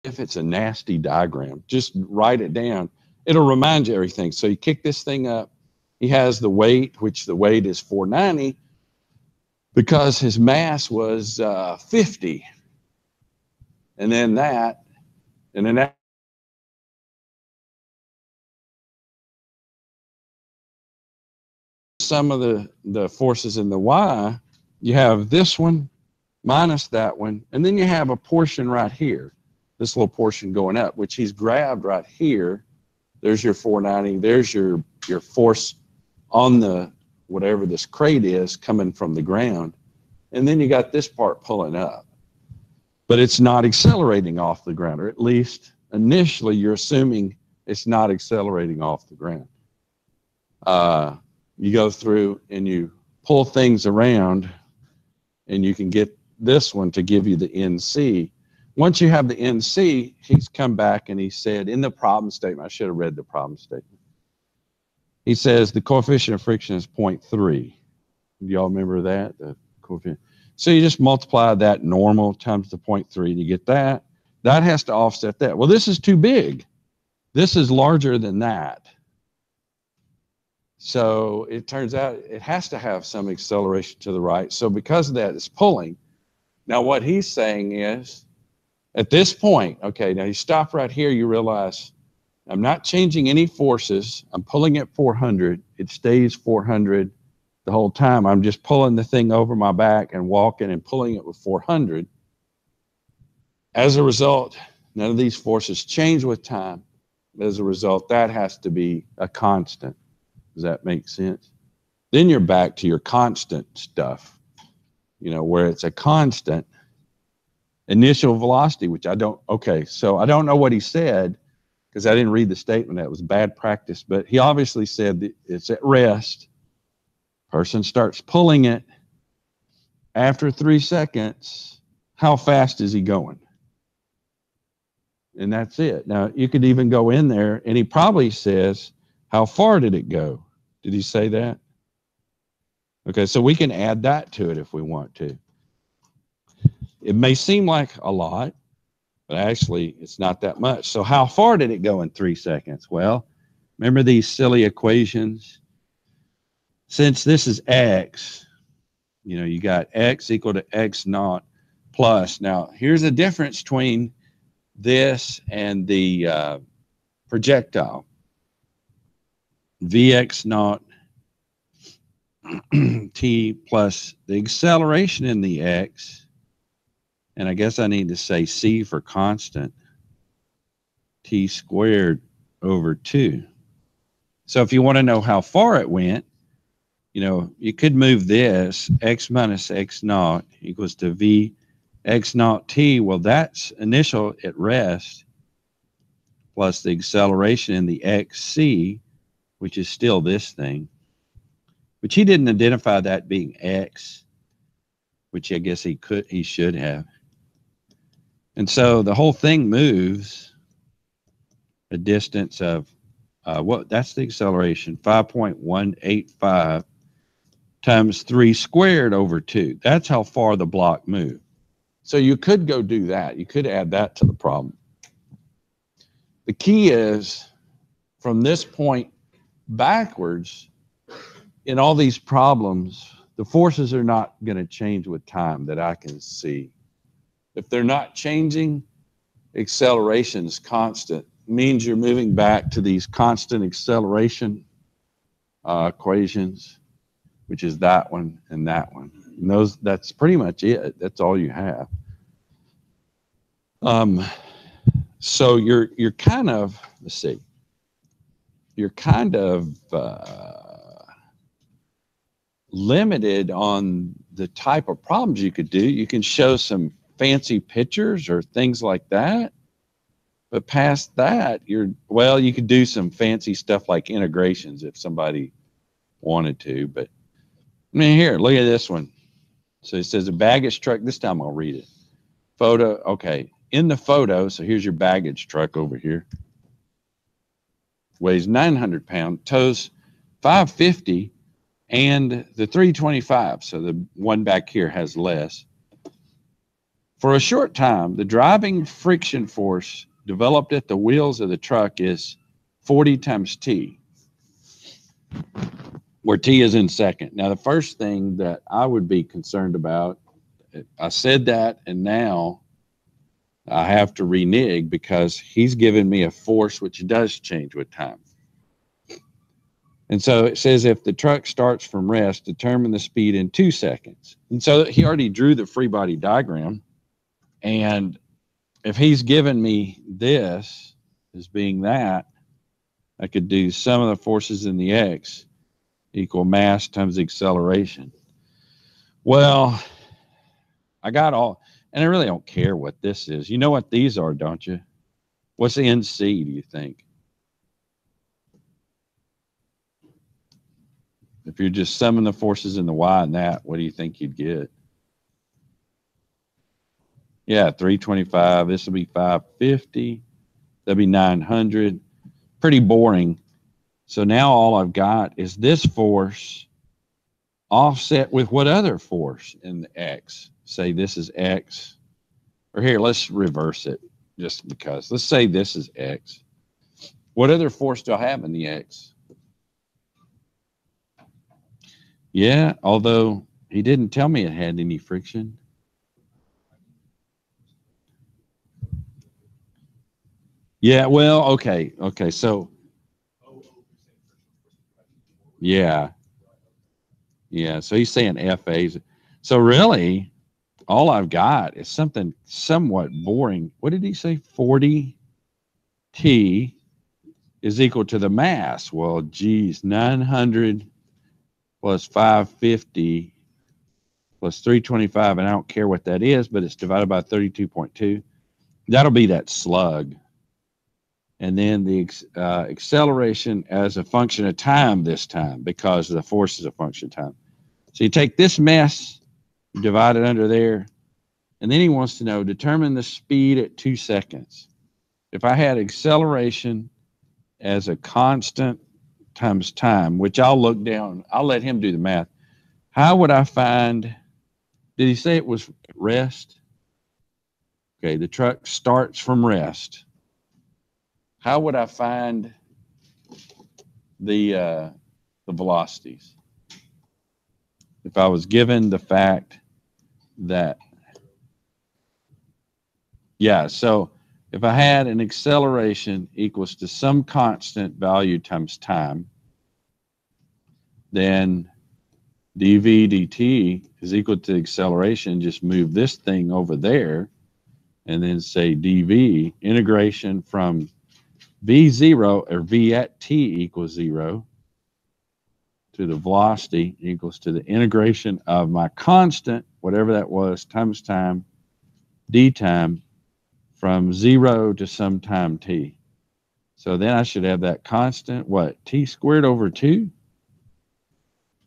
if it's a nasty diagram, just write it down. It'll remind you everything. So you kick this thing up. He has the weight, which the weight is 490 because his mass was 50. And then that, and then that some of the forces in the Y, you have this one minus that one, and then you have a portion right here, this little portion going up, which he's grabbed right here. There's your 490. There's your force on the whatever this crate is coming from the ground. And then you got this part pulling up. But it's not accelerating off the ground, or at least initially you're assuming it's not accelerating off the ground. You go through and you pull things around, and you can get this one to give you the NC. Once you have the NC, he's come back and he said in the problem statement, I should have read the problem statement. He says the coefficient of friction is 0.3. Do y'all remember that? The coefficient. So you just multiply that normal times the 0.3 and you get that. That has to offset that. Well, this is too big. This is larger than that. So it turns out it has to have some acceleration to the right. So because of that, it's pulling. Now what he's saying is, at this point, okay, now you stop right here, you realize I'm not changing any forces. I'm pulling at 400. It stays 400 the whole time. I'm just pulling the thing over my back and walking and pulling it with 400. As a result, none of these forces change with time. As a result, that has to be a constant. Does that make sense? Then you're back to your constant stuff, you know, where it's a constant initial velocity, which I don't, okay, so I don't know what he said because I didn't read the statement. That was bad practice, but he obviously said that it's at rest. Person starts pulling it. After 3 seconds, how fast is he going? And that's it. Now, you could even go in there, and he probably says, how far did it go? Did he say that? Okay, so we can add that to it if we want to. It may seem like a lot, but actually it's not that much. So how far did it go in 3 seconds? Well, remember these silly equations? Since this is x, you know, you got x equal to x naught plus. Now, here's the difference between this and the projectile. Vx naught t plus the acceleration in the x, and I guess I need to say c for constant, t squared over 2. So if you want to know how far it went, you know, you could move this, x minus x naught equals to v x naught t. Well, that's initial at rest plus the acceleration in the xc, which is still this thing. But he didn't identify that being x, which I guess he should have. And so the whole thing moves a distance of, that's the acceleration, 5.185 times 3 squared over 2. That's how far the block moved. So you could go do that. You could add that to the problem. The key is, from this point backwards, in all these problems, the forces are not going to change with time that I can see. If they're not changing, acceleration is constant. Means you're moving back to these constant acceleration equations, which is that one and that one. And that's pretty much it. That's all you have. So you're kind of, let's see, you're kind of limited on the type of problems you could do. You can show some fancy pictures or things like that, but past that, you could do some fancy stuff like integrations if somebody wanted to. But I mean, here, look at this one. So it says a baggage truck. This time I'll read it. Photo, okay. In the photo, so here's your baggage truck over here. Weighs 900 pounds, tows 550, and the 325. So the one back here has less. For a short time, the driving friction force developed at the wheels of the truck is 40 times T, where T is in second. Now, the first thing that I would be concerned about, I said that, and now I have to renege because he's given me a force which does change with time. And so it says if the truck starts from rest, determine the speed in 2 seconds. And so he already drew the free body diagram. And if he's given me this as being that, I could do sum of the forces in the X equal mass times acceleration. Well, I got all, and I really don't care what this is. You know what these are, don't you? What's the NC, do you think? If you're just summing the forces in the Y and that, what do you think you'd get? Yeah, 325. This will be 550. That'll be 900. Pretty boring. So now all I've got is this force offset with what other force in the X? Say this is X. Or here, let's reverse it just because. Let's say this is X. What other force do I have in the X? Yeah, although he didn't tell me it had any friction. Yeah, well, okay. So, yeah. So he's saying FAs. So really, all I've got is something somewhat boring. What did he say? 40 T is equal to the mass. Well, geez, 900 plus 550 plus 325, and I don't care what that is, but it's divided by 32.2. That'll be that slug. And then the acceleration as a function of time this time, because the force is a function of time. So you take this mess, divide it under there, and then he wants to know, determine the speed at 2 seconds. If I had acceleration as a constant times time, which I'll look down, I'll let him do the math. How would I find, did he say it was rest? Okay, the truck starts from rest. How would I find the velocities? If I was given the fact that, yeah, so if I had an acceleration equals to some constant value times time, then dv dt is equal to acceleration. Just move this thing over there and then say dv integration from v0 or v at t equals 0 to the velocity equals to the integration of my constant, whatever that was, times time, d time, from 0 to some time t. So then I should have that constant, what, t squared over 2?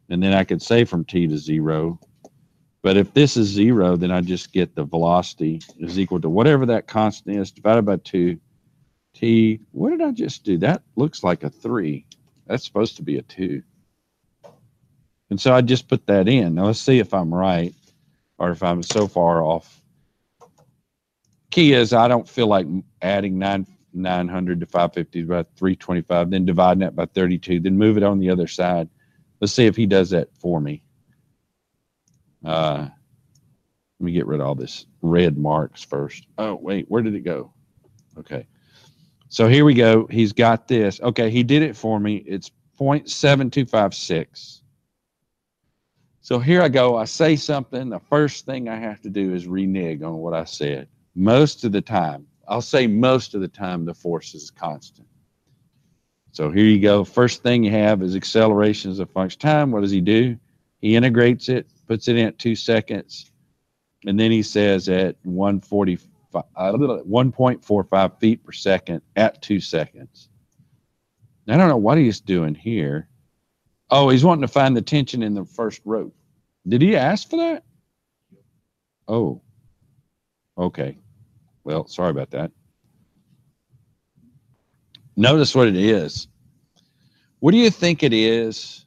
And then I could say from t to 0. But if this is 0, then I just get the velocity is equal to whatever that constant is divided by 2. T, what did I just do? That looks like a 3. That's supposed to be a 2. And so I just put that in. Now let's see if I'm right or if I'm so far off. Key is I don't feel like adding 900 to 550 by 325, then dividing that by 32, then move it on the other side. Let's see if he does that for me. Let me get rid of all this red marks first. Oh, wait, where did it go? Okay. So here we go. He's got this. Okay, he did it for me. It's 0.7256. So here I go. I say something. The first thing I have to do is renege on what I said. Most of the time, I'll say most of the time, the force is constant. So here you go. First thing you have is acceleration as a function of time. What does he do? He integrates it, puts it in at 2 seconds, and then he says at 1.45 feet per second at 2 seconds. Now, I don't know what he's doing here. Oh, he's wanting to find the tension in the first rope. Did he ask for that? Oh, okay. Well, sorry about that. Notice what it is. What do you think it is?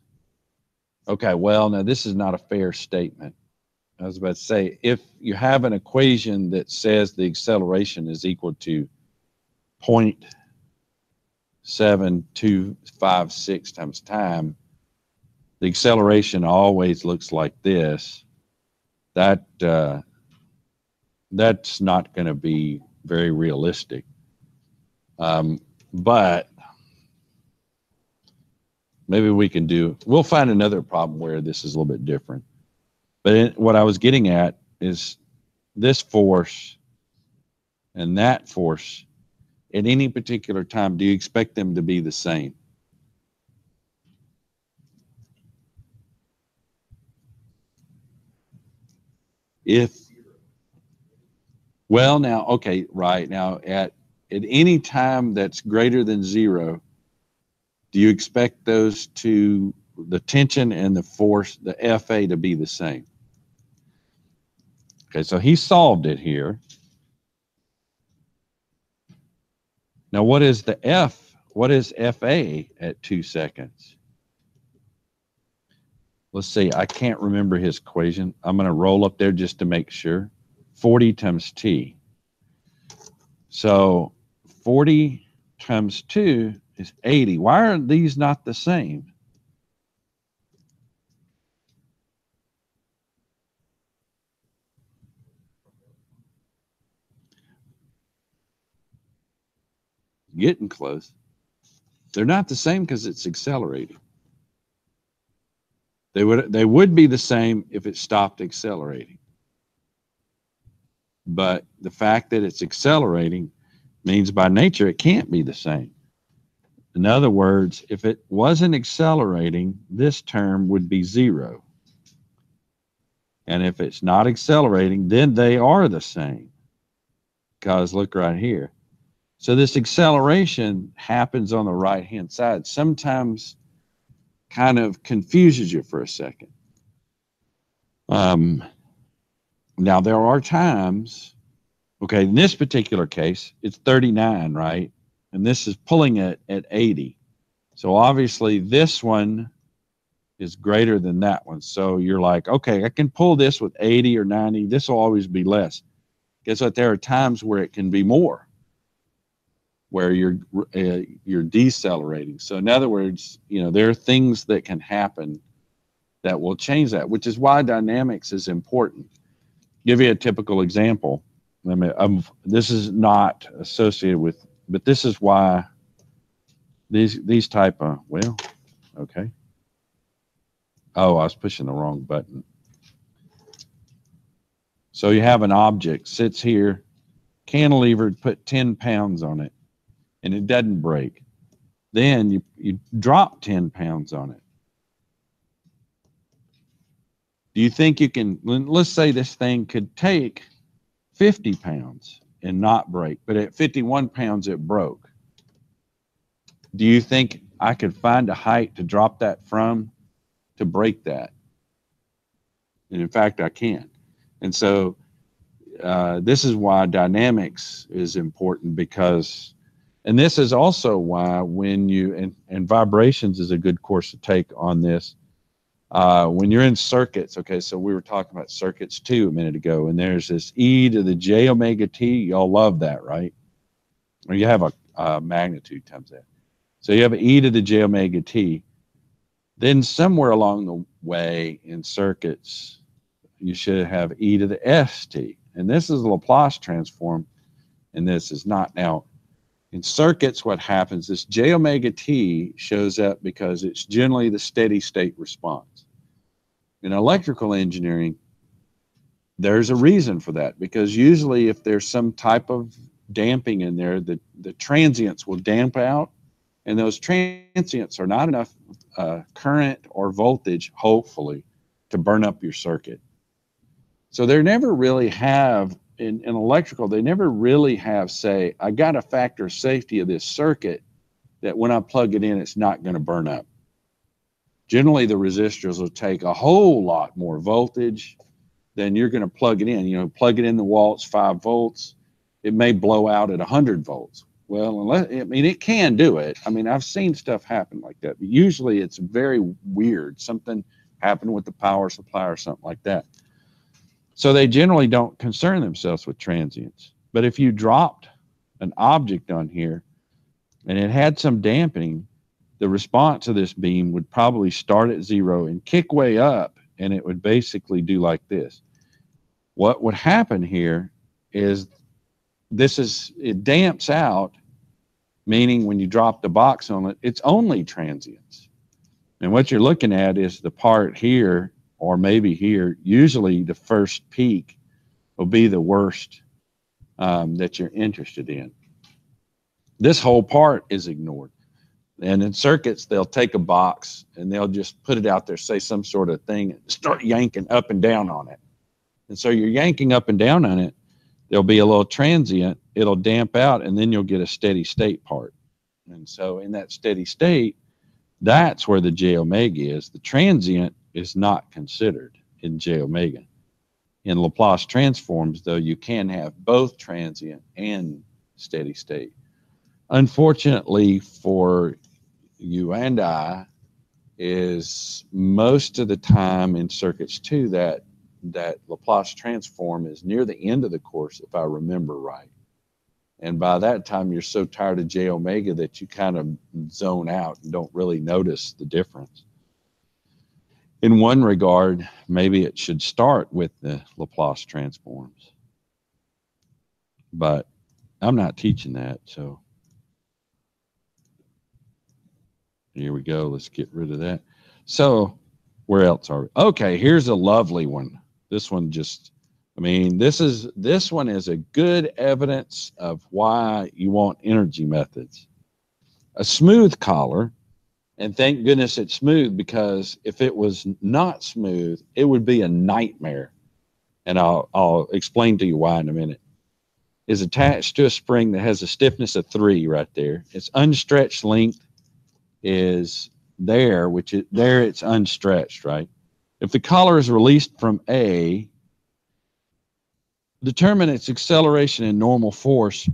Okay, well, now this is not a fair statement. I was about to say, if you have an equation that says the acceleration is equal to 0.7256 times time, the acceleration always looks like this. That's not going to be very realistic. But maybe we'll find another problem where this is a little bit different. But what I was getting at is this force and that force at any particular time, do you expect them to be the same? Well, now, okay, right. Now, at any time that's greater than 0, do you expect those two, the tension and the force, the FA, to be the same? Okay, so he solved it here. Now, what is the F? What is FA at 2 seconds? Let's see, I can't remember his equation. I'm going to roll up there just to make sure. 40 times T. So 40 times 2 is 80. Why are these not the same? Getting close. They're not the same because it's accelerating. They would be the same if it stopped accelerating. But the fact that it's accelerating means by nature it can't be the same. In other words, if it wasn't accelerating, this term would be 0. And if it's not accelerating, then they are the same. Because look right here. So this acceleration happens on the right-hand side. Sometimes kind of confuses you for a second. Now, there are times, okay, in this particular case, it's 39, right? And this is pulling it at 80. So obviously this one is greater than that one. So you're like, okay, I can pull this with 80 or 90. This will always be less. Guess what? There are times where it can be more, where you're decelerating. So in other words, there are things that can happen that will change that, which is why dynamics is important. Give you a typical example. This is not associated with, but this is why these type of, well, okay. Oh, I was pushing the wrong button. So you have an object sits here, cantilevered, put 10 pounds on it, and it doesn't break. Then you drop 10 pounds on it. Do you think you can, let's say this thing could take 50 pounds and not break, but at 51 pounds it broke. Do you think I could find a height to drop that from to break that? And in fact, I can. And so this is why dynamics is important, because, and this is also why when you, and vibrations is a good course to take on this. When you're in circuits, okay, so we were talking about circuits too a minute ago, and there's this e to the j omega t. Y'all love that, right? Or you have a magnitude times that. So you have an e to the j omega t. Then somewhere along the way in circuits, you should have e to the st. And this is a Laplace transform, and this is not. Now, in circuits, what happens is j omega t shows up because it's generally the steady state response. In electrical engineering, there's a reason for that, because usually if there's some type of damping in there, the transients will damp out, and those transients are not enough current or voltage, hopefully, to burn up your circuit. So they never really have, in electrical, they never really have, say, I got a factor of safety of this circuit that when I plug it in, it's not going to burn up. Generally, the resistors will take a whole lot more voltage than you're going to plug it in. Plug it in the wall, it's 5 volts. It may blow out at 100 volts. Well, it can do it. I've seen stuff happen like that, but usually it's very weird. Something happened with the power supply or something like that. So they generally don't concern themselves with transients. But if you dropped an object on here and it had some dampening, the response of this beam would probably start at 0 and kick way up, and it would basically do like this. What would happen here is it damps out, meaning when you drop the box on it, it's only transients. And what you're looking at is the part here, or maybe here. Usually the first peak will be the worst that you're interested in. This whole part is ignored. And in circuits, they'll take a box and they'll just put it out there, say some sort of thing, and start yanking up and down on it. And so you're yanking up and down on it. There'll be a little transient. It'll damp out, and then you'll get a steady state part. And so in that steady state, that's where the J omega is. The transient is not considered in J omega. In Laplace transforms, though, you can have both transient and steady state. Unfortunately for you and I, is most of the time in circuits 2 that Laplace transform is near the end of the course, if I remember right. And by that time, you're so tired of J omega that you kind of zone out and don't really notice the difference. In one regard, maybe it should start with the Laplace transforms. But I'm not teaching that, so here we go. Let's get rid of that. So where else are we? Okay, here's a lovely one. This one just, I mean, this one is a good evidence of why you want energy methods. A smooth collar, and thank goodness it's smooth, because if it was not smooth, it would be a nightmare. And I'll explain to you why in a minute. Is attached to a spring that has a stiffness of 3 right there. Its unstretched length is there, which is there, it's unstretched, right? If the collar is released from A, determine its acceleration and normal force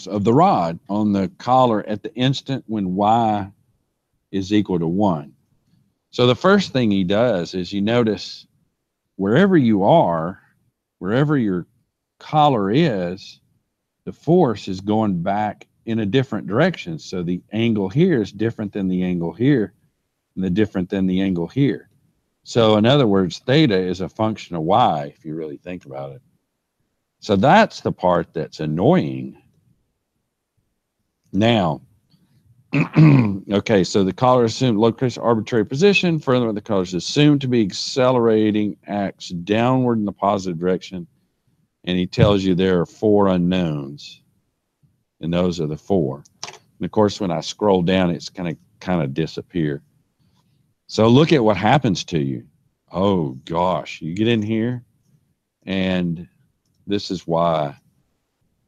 of the rod on the collar at the instant when y is equal to 1. So the first thing he does is, you notice wherever you are, wherever your collar is, the force is going back in a different direction. So the angle here is different than the angle here, and the different than the angle here. So in other words, theta is a function of y, if you really think about it. So that's the part that's annoying. Now, okay, so the collar assumed locates arbitrary position. Furthermore, the collar is assumed to be accelerating, acts downward in the positive direction, and he tells you there are 4 unknowns, and those are the 4. And of course, when I scroll down, it's going to kind of disappear. So look at what happens to you. Oh gosh, you get in here, and this is why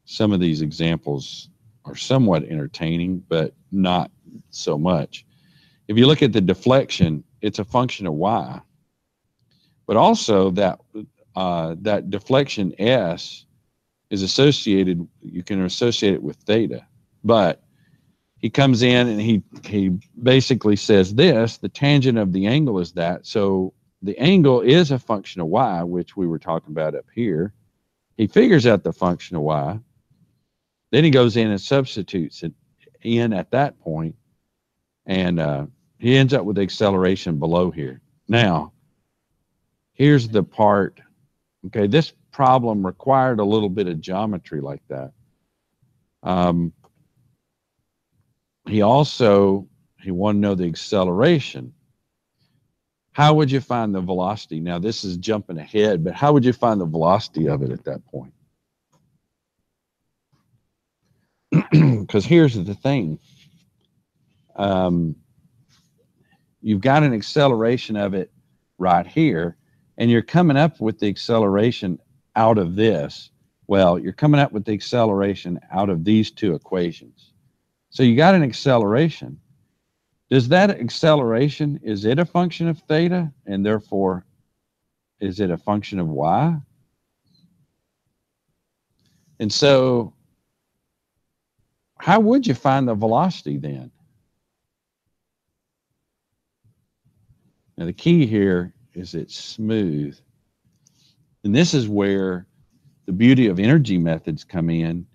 some of these examples are somewhat entertaining, but not so much. If you look at the deflection, it's a function of y. But also that deflection S is associated, you can associate it with theta. But he comes in and he basically says this, the tangent of the angle is that. So the angle is a function of y, which we were talking about up here. He figures out the function of y. Then he goes in and substitutes it in at that point, and he ends up with the acceleration below here. Now, here's the part. Okay, this problem required a little bit of geometry like that. He wanted to know the acceleration. How would you find the velocity? Now, this is jumping ahead, but how would you find the velocity of it at that point? Because here's the thing. You've got an acceleration of it right here, and you're coming up with the acceleration out of this. Well, you're coming up with the acceleration out of these 2 equations. So you got an acceleration. Does that acceleration, is it a function of theta, and therefore is it a function of y? And so how would you find the velocity then? Now the key here is it's smooth. And this is where the beauty of energy methods come in,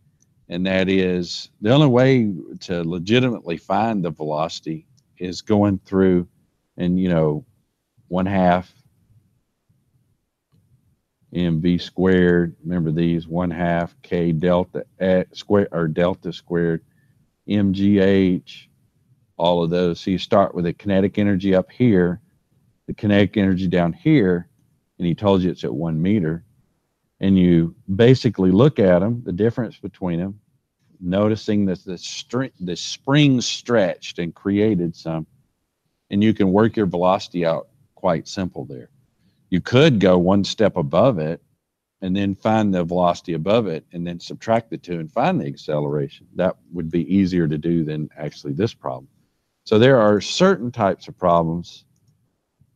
and that is the only way to legitimately find the velocity is going through and, 1/2 mv squared. Remember these, 1/2 k delta square or delta squared mgh, all of those. So you start with the kinetic energy up here, the kinetic energy down here, and he told you it's at 1 meter. And you basically look at them, the difference between them, noticing that the spring stretched and created some, and you can work your velocity out quite simple there. You could go one step above it and then find the velocity above it and then subtract the two and find the acceleration. That would be easier to do than actually this problem. So there are certain types of problems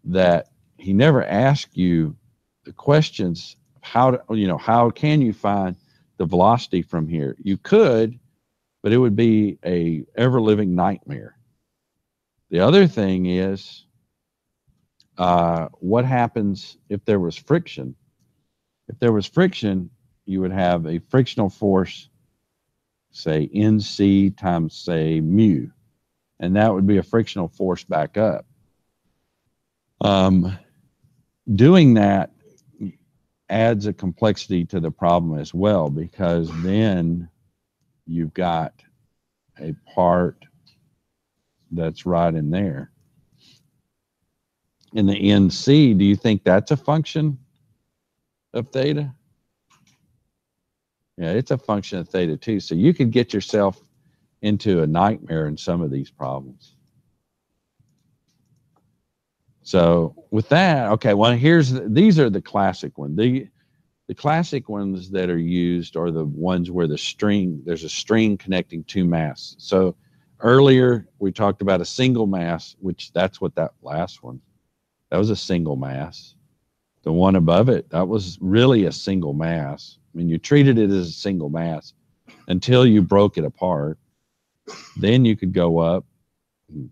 that he never asks you the questions of how can you find the velocity from here? You could, but it would be a ever-living nightmare. The other thing is, what happens if there was friction? If there was friction, you would have a frictional force, say NC times, say, mu, and that would be a frictional force back up. Doing that adds a complexity to the problem as well, because then you've got a part that's right in there. In the NC, do you think that's a function of theta? Yeah, it's a function of theta too. So you could get yourself into a nightmare in some of these problems. So with that, okay, well, these are the classic ones. The classic ones that are used are the ones where there's a string connecting two masses. So earlier we talked about a single mass, which that's what that last one, that was a single mass. The one above it, that was really a single mass. I mean, you treated it as a single mass until you broke it apart. Then you could go up.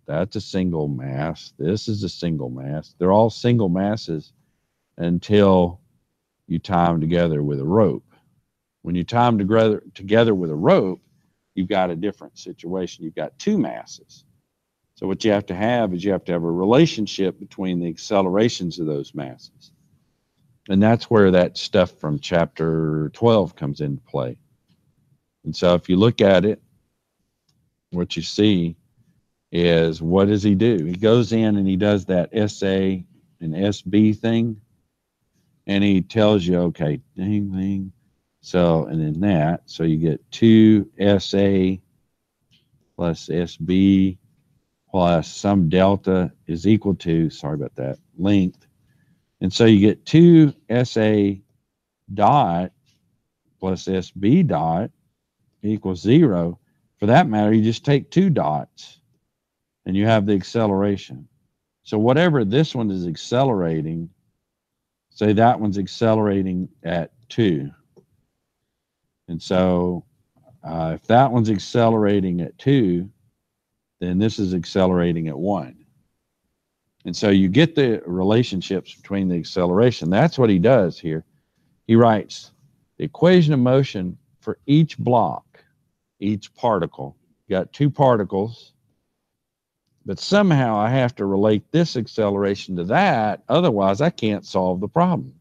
That's a single mass. This is a single mass. They're all single masses until you tie them together with a rope. When you tie them together with a rope, you've got a different situation. You've got two masses. So what you have to have is you have to have a relationship between the accelerations of those masses. And that's where that stuff from chapter 12 comes into play. And so if you look at it, what you see is, what does he do? He goes in and he does that SA and SB thing. And he tells you, okay, ding, ding. So, and then that, so you get 2SA plus SB plus some delta is equal to, sorry about that, length. And so you get 2SA dot plus SB dot equals 0. For that matter, you just take two dots and you have the acceleration. So whatever this one is accelerating, say that one's accelerating at 2. And so if that one's accelerating at 2, then this is accelerating at 1. And so you get the relationships between the acceleration. That's what he does here. He writes the equation of motion for each block, each particle. You got two particles, but somehow I have to relate this acceleration to that. Otherwise, I can't solve the problem.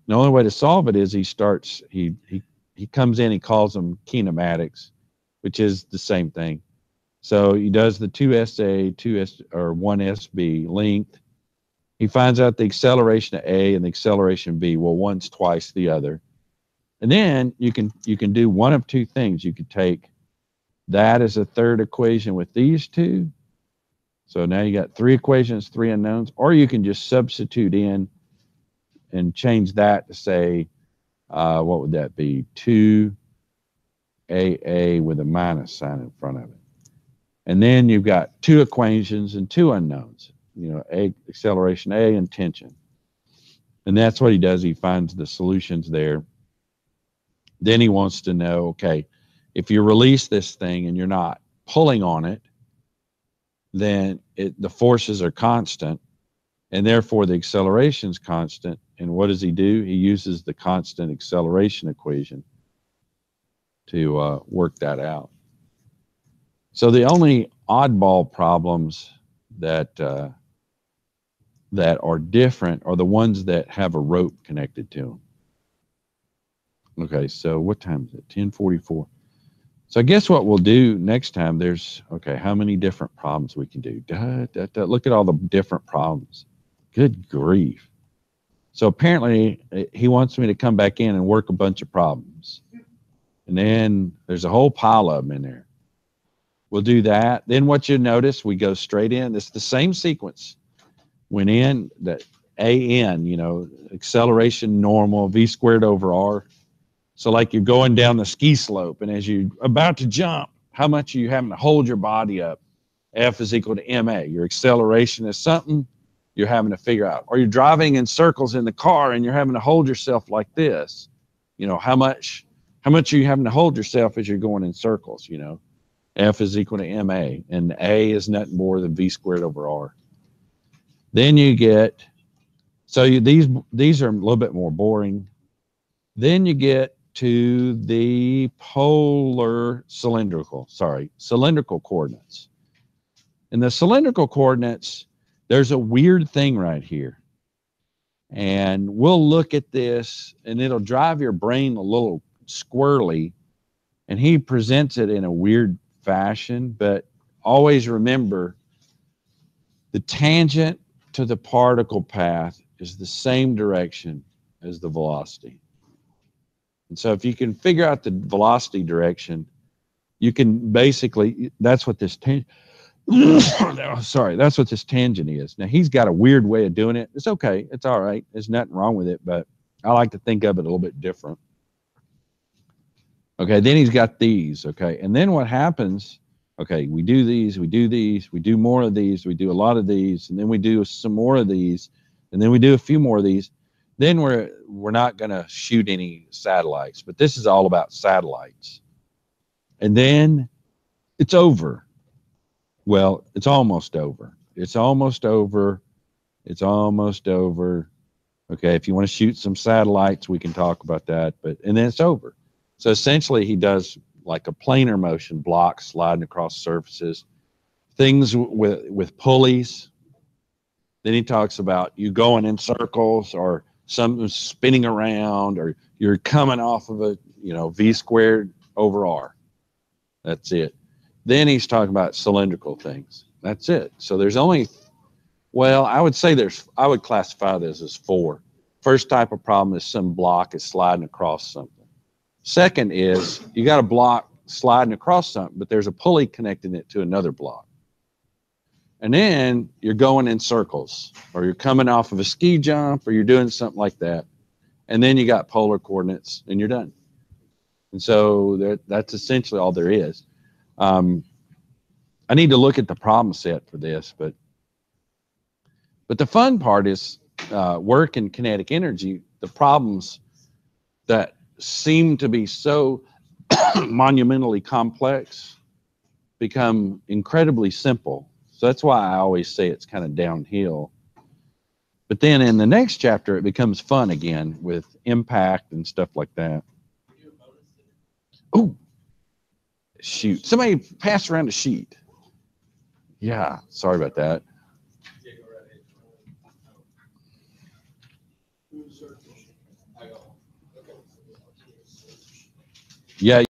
The only way to solve it is he comes in, he calls them kinematics, which is the same thing. So he does the 2SA, 2S, or 1SB length. He finds out the acceleration of A and the acceleration B. Well, one's twice the other. And then you can do one of two things. You could take that as a third equation with these two. So now you got three equations, three unknowns, or you can just substitute in and change that to say, what would that be? 2AA with a minus sign in front of it. And then you've got two equations and two unknowns, acceleration A and tension. And that's what he does. He finds the solutions there. Then he wants to know, okay, if you release this thing and you're not pulling on it, then the forces are constant, and therefore the acceleration is constant. And what does he do? He uses the constant acceleration equation to work that out. So the only oddball problems that that are different are the ones that have a rope connected to them. Okay, so what time is it? 10:44. So I guess what we'll do next time, there's, okay, how many different problems we can do? Look at all the different problems. Good grief. So apparently he wants me to come back in and work a bunch of problems. And then there's a whole pile of them in there. We'll do that. Then what you notice, we go straight in. It's the same sequence. Went in, that AN, you know, acceleration normal, V squared over R. So like you're going down the ski slope, and as you're about to jump, how much are you having to hold your body up? F is equal to ma. Your acceleration is something you're having to figure out. Or you're driving in circles in the car and you're having to hold yourself like this. You know, how much are you having to hold yourself as you're going in circles, you know? F is equal to ma, and A is nothing more than V squared over R. Then you get, so these are a little bit more boring. Then you get to the cylindrical coordinates. In the cylindrical coordinates, there's a weird thing right here. And we'll look at this, and it'll drive your brain a little squirrely. And he presents it in a weird fashion, but always remember the tangent to the particle path is the same direction as the velocity. And so if you can figure out the velocity direction, you can basically, that's what this tangent, that's what this tangent is. Now he's got a weird way of doing it. It's okay. It's all right. There's nothing wrong with it, but I like to think of it a little bit different. Okay, then he's got these, okay. And then what happens, okay, we do these, we do more of these, we do a lot of these, and then we do some more of these, and then we do a few more of these. Then we're not going to shoot any satellites, but this is all about satellites. And then it's over. Well, it's almost over. It's almost over. It's almost over. Okay, if you want to shoot some satellites, we can talk about that, and then it's over. So essentially he does like a planar motion, blocks sliding across surfaces, things with pulleys. Then he talks about you going in circles or something spinning around, or you're coming off of a, you know, V squared over R. That's it. Then he's talking about cylindrical things. That's it. So there's only, well, I would say I would classify this as 4. First type of problem is some block is sliding across something. Second is you got a block sliding across something, but there's a pulley connecting it to another block. And then you're going in circles, or you're coming off of a ski jump, or you're doing something like that. And then you got polar coordinates, and you're done. And so that's essentially all there is. I need to look at the problem set for this, but the fun part is work in kinetic energy. The problems that seem to be so monumentally complex become incredibly simple. So that's why I always say it's kind of downhill. But then in the next chapter, it becomes fun again with impact and stuff like that. Oh, shoot. Somebody pass around a sheet. Yeah, sorry about that. Yeah.